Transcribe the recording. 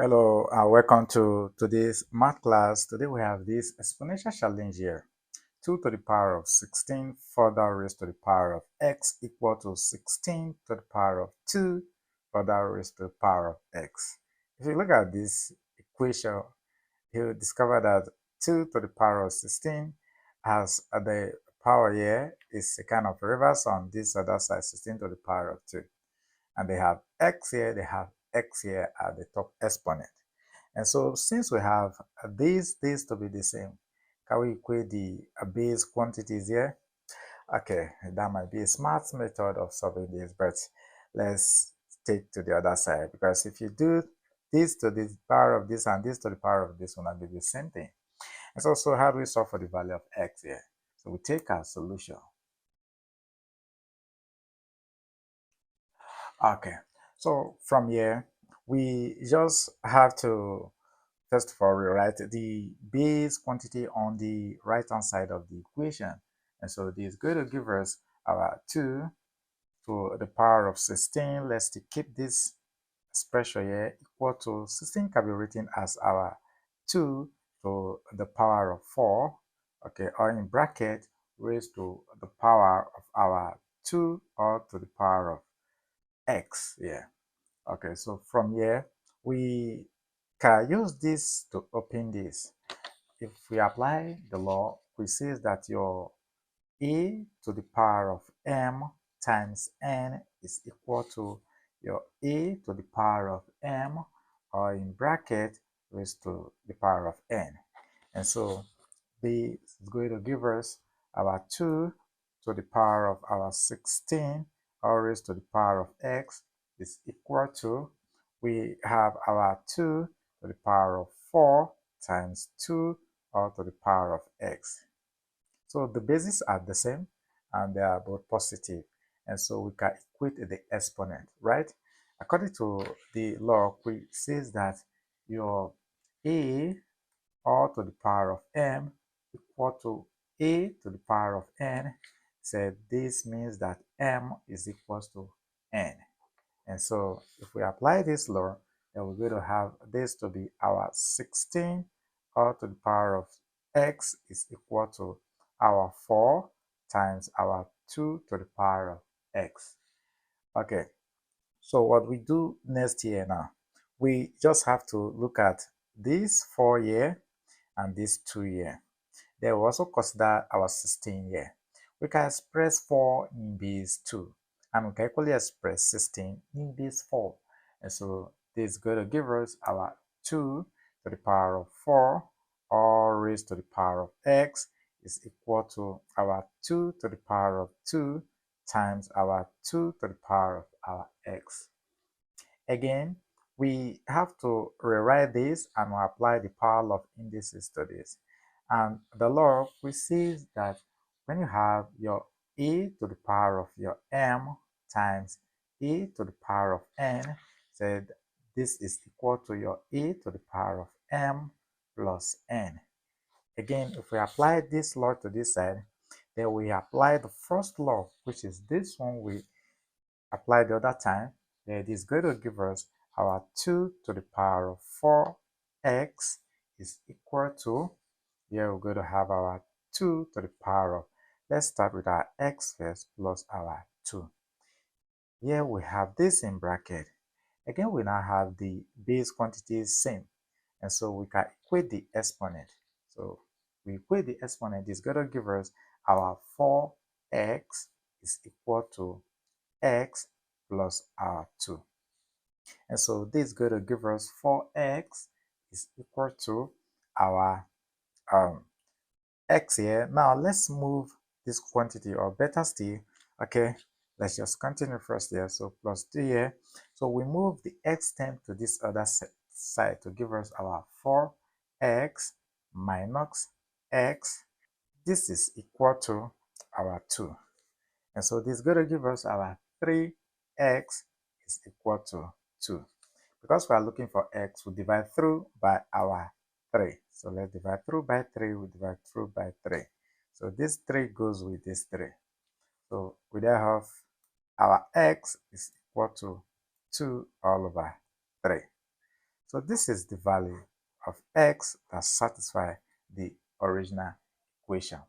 Hello and welcome to today's math class. Today we have this exponential challenge here. 2 to the power of 16 further raised to the power of x equal to 16 to the power of 2 further raised to the power of x. If you look at this equation, you'll discover that 2 to the power of 16 has the power here is a kind of reverse on this other side, 16 to the power of 2. And they have x here, they have x here at the top exponent. And so since we have these to be the same, can we equate the base quantities here? Okay, that might be a smart method of solving this, but let's take to the other side, because if you do this to the power of this and this to the power of this will not be the same thing. And so how do we solve for the value of x here? So we take our solution. Okay, so from here, we just have to, first of all, rewrite the base quantity on the right-hand side of the equation. And so this is going to give us our 2 to the power of 16. Let's keep this expression here equal to 16 can be written as our 2 to the power of 4, okay, or in bracket raised to the power of our 2 or to the power of x here. Okay, so from here we can use this to open this. If we apply the law, we see that your a to the power of m times n is equal to your a to the power of m, or in bracket raised to the power of n. And so this is going to give us our 2 to the power of our 16, or raised to the power of x, is equal to, we have our 2 to the power of 4 times 2 or to the power of x. So the bases are the same and they are both positive. And so we can equate the exponent, right? According to the law, which says that your a all to the power of m equal to a to the power of n, said this means that m is equal to n. And so if we apply this law, then we're going to have this to be our 16 all to the power of x is equal to our 4 times our 2 to the power of x. Okay, so what we do next here now, we just have to look at this 4 here and this 2 here. Then we also consider our 16 here. We can express 4 in base 2, and we can equally express 16 in base 4. And so this is going to give us our 2 to the power of 4, or raised to the power of x, is equal to our 2 to the power of 2 times our 2 to the power of our x. Again, we have to rewrite this and we apply the power law of indices to this. And the law, we see that when you have your e to the power of your m times e to the power of n, said this is equal to your e to the power of m plus n. Again, if we apply this law to this side, then we apply the first law, which is this one we applied the other time. Then it is going to give us our 2 to the power of 4x is equal to, here we're going to have our 2 to the power of, let's start with our x first, plus our 2. Here we have this in bracket. Again, we now have the base quantities same, and so we can equate the exponent. So we equate the exponent, is going to give us our 4x is equal to x plus our 2. And so this is going to give us 4x is equal to our x here. Now let's move this quantity, or better still, okay, let's just continue first here. So plus 2 here. So we move the x term to this other side to give us our 4x minus x. This is equal to our 2. And so this is going to give us our 3x is equal to 2. Because we are looking for x, we divide through by our 3. So let's divide through by 3, we divide through by 3. So this 3 goes with this 3. So we then have our x is equal to 2 all over 3. So this is the value of x that satisfy the original equation.